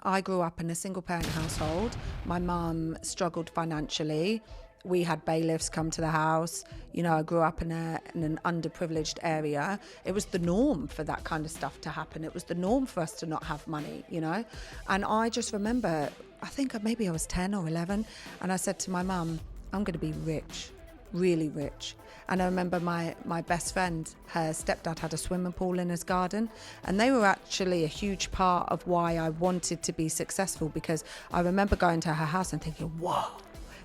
I grew up in a single parent household. My mum struggled financially. We had bailiffs come to the house. You know, I grew up in an underprivileged area. It was the norm for that kind of stuff to happen. It was the norm for us to not have money, you know. And I just remember, I think maybe I was 10 or 11, and I said to my mum, I'm going to be rich, really rich. And I remember my best friend, her stepdad had a swimming pool in his garden, and they were actually a huge part of why I wanted to be successful, because I remember going to her house and thinking, whoa,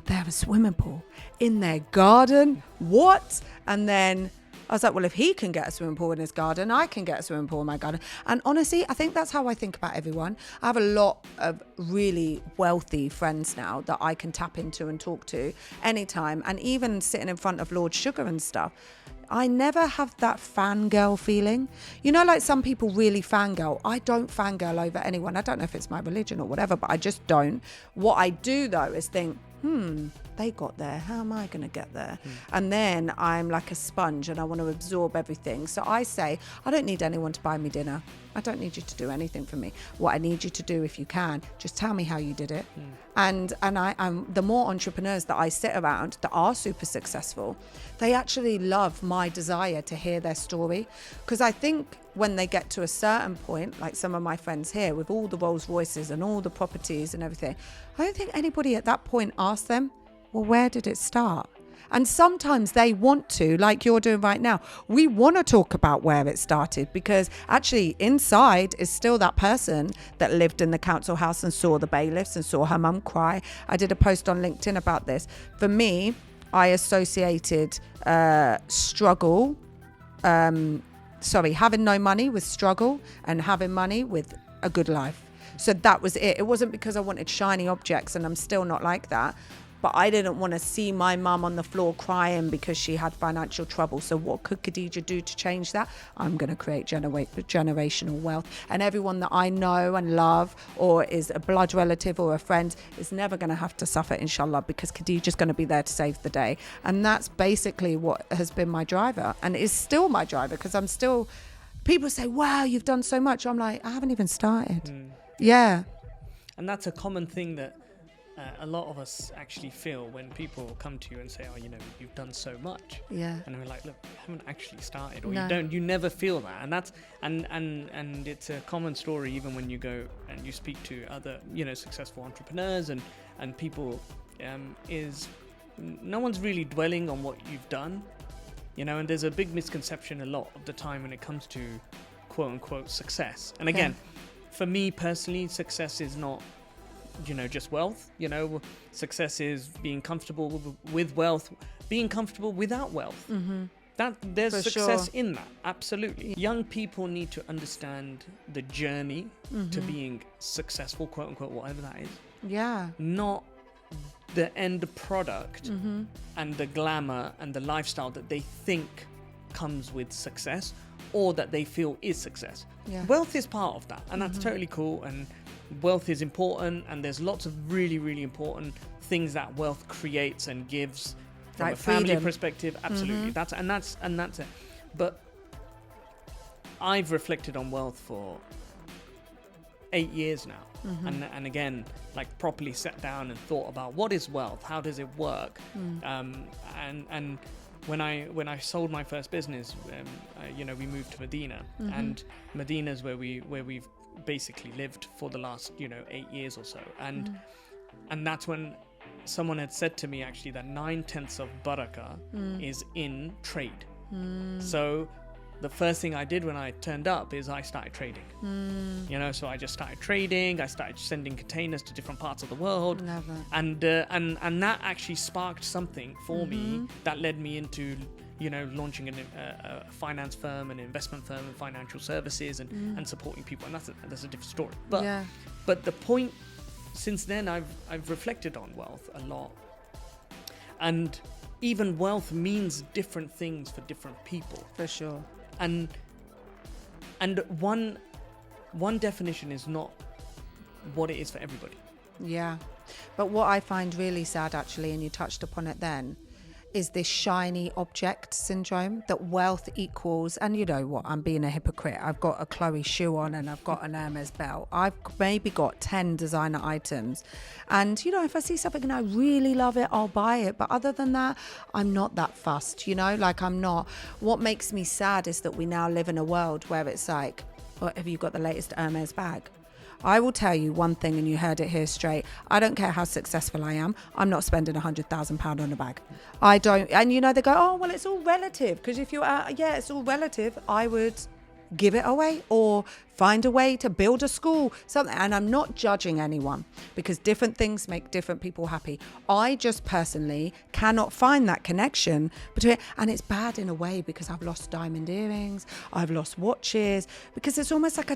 they have a swimming pool in their garden? What? And then I was like, well, if he can get a swimming pool in his garden, I can get a swimming pool in my garden. And honestly, I think that's how I think about everyone. I have a lot of really wealthy friends now that I can tap into and talk to anytime. And even sitting in front of Lord Sugar and stuff, I never have that fangirl feeling. You know, like some people really fangirl. I don't fangirl over anyone. I don't know if it's my religion or whatever, but I just don't. What I do, though, is think, they got there. How am I going to get there? And then I'm like a sponge and I want to absorb everything. So I say, I don't need anyone to buy me dinner. I don't need you to do anything for me. What I need you to do, if you can, just tell me how you did it. And I'm the more entrepreneurs that I sit around that are super successful, they actually love my desire to hear their story. Because I think when they get to a certain point, like some of my friends here with all the Rolls Royces and all the properties and everything, I don't think anybody at that point asks them, well, where did it start? And sometimes they want to, like you're doing right now. We want to talk about where it started, because actually inside is still that person that lived in the council house and saw the bailiffs and saw her mum cry. I did a post on LinkedIn about this. For me, I associated having no money with struggle, and having money with a good life. So that was it. It wasn't because I wanted shiny objects, and I'm still not like that. But I didn't want to see my mum on the floor crying because she had financial trouble. So what could Khadija do to change that? I'm going to create generational wealth. And everyone that I know and love, or is a blood relative or a friend, is never going to have to suffer, inshallah, because Khadija's going to be there to save the day. And that's basically what has been my driver, and is still my driver, because I'm still... People say, wow, you've done so much. I'm like, I haven't even started. Yeah. And that's a common thing that a lot of us actually feel when people come to you and say, oh, you know, you've done so much. Yeah. And we're like, look, I haven't actually started. Or No. you never feel that. And that's, and it's a common story even when you go and you speak to other, you know, successful entrepreneurs and people, is no one's really dwelling on what you've done, you know, and there's a big misconception a lot of the time when it comes to quote unquote success. And again, for me personally, success is not, you know, just wealth. You know, success is being comfortable with wealth, being comfortable without wealth. That there's For success sure. in that, absolutely. Young people need to understand the journey to being successful, quote unquote, whatever that is. Yeah. Not the end product and the glamour and the lifestyle that they think comes with success, or that they feel is success. Yeah. Wealth is part of that, and that's totally cool, and wealth is important, and there's lots of really, really important things that wealth creates and gives from Like a family freedom. perspective. Absolutely. That's it. But I've reflected on wealth for 8 years now. And again, like properly sat down and thought about what is wealth, how does it work, and when I sold my first business, you know, we moved to Medina, and Medina's where we've basically lived for the last, you know, 8 years or so, and that's when someone had said to me actually that 9/10 of barakah is in trade. So the first thing I did when I turned up is I started trading. You know, so I just started trading. I started sending containers to different parts of the world. Love it. And that actually sparked something for me that led me into, you know, launching a finance firm, an investment firm, and financial services, and supporting people. And that's a different story. But the point, since then, I've reflected on wealth a lot, and even wealth means different things for different people. For sure. And one definition is not what it is for everybody. Yeah. But what I find really sad, actually, and you touched upon it then, is this shiny object syndrome, that wealth equals, and you know what, I'm being a hypocrite. I've got a Chloe shoe on and I've got an Hermes belt. I've maybe got 10 designer items. And, you know, if I see something and I really love it, I'll buy it. But other than that, I'm not that fussed, you know, like I'm not. What makes me sad is that we now live in a world where it's like, well, have you got the latest Hermes bag? I will tell you one thing, and you heard it here straight. I don't care how successful I am. I'm not spending £100,000 on a bag. I don't. And you know, they go, oh, well, it's all relative. Because if you're, yeah, it's all relative. I would give it away or find a way to build a school, something. And I'm not judging anyone, because different things make different people happy. I just personally cannot find that connection between, and it's bad in a way, because I've lost diamond earrings, I've lost watches, because it's almost like I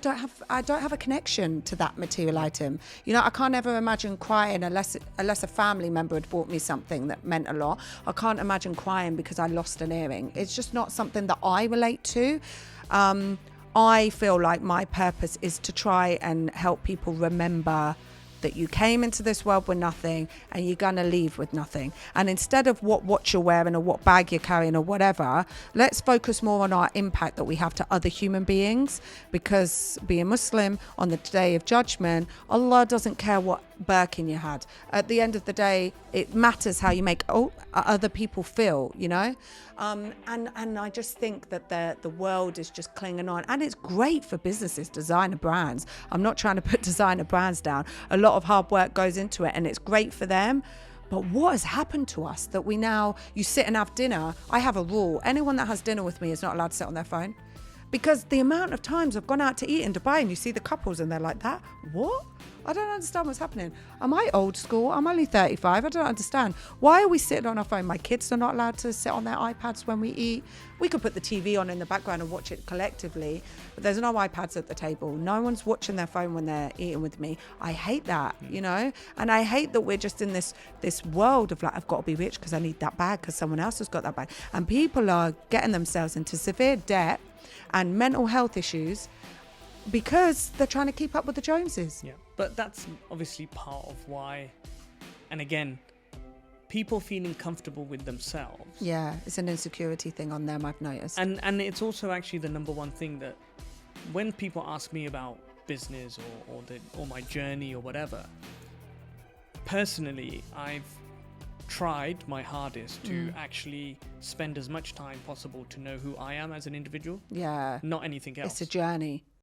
don't have a connection to that material item. You know, I can't ever imagine crying unless a family member had bought me something that meant a lot. I can't imagine crying because I lost an earring. It's just not something that I relate to. I feel like my purpose is to try and help people remember that you came into this world with nothing and you're going to leave with nothing. And instead of what watch you're wearing or what bag you're carrying or whatever, let's focus more on our impact that we have to other human beings, because being Muslim, on the day of judgment, Allah doesn't care what Birkin you had. At the end of the day, it matters how you make other people feel, you know? And I just think that the world is just clinging on, and it's great for businesses, designer brands. I'm not trying to put designer brands down. A lot of hard work goes into it, and it's great for them. But what has happened to us that you sit and have dinner? I have a rule. Anyone that has dinner with me is not allowed to sit on their phone. Because the amount of times I've gone out to eat in Dubai and you see the couples and they're like that. What? I don't understand what's happening. Am I old school? I'm only 35. I don't understand. Why are we sitting on our phone? My kids are not allowed to sit on their iPads when we eat. We could put the TV on in the background and watch it collectively, but there's no iPads at the table. No one's watching their phone when they're eating with me. I hate that, you know? And I hate that we're just in this world of like, I've got to be rich because I need that bag because someone else has got that bag. And people are getting themselves into severe debt and mental health issues because they're trying to keep up with the Joneses. Yeah, but that's obviously part of why. And again, people feeling comfortable with themselves. Yeah, it's an insecurity thing on them, I've noticed. And it's also actually the number one thing that when people ask me about business or my journey or whatever, personally, I've tried my hardest to actually spend as much time possible to know who I am as an individual. Yeah. Not anything else. It's a journey.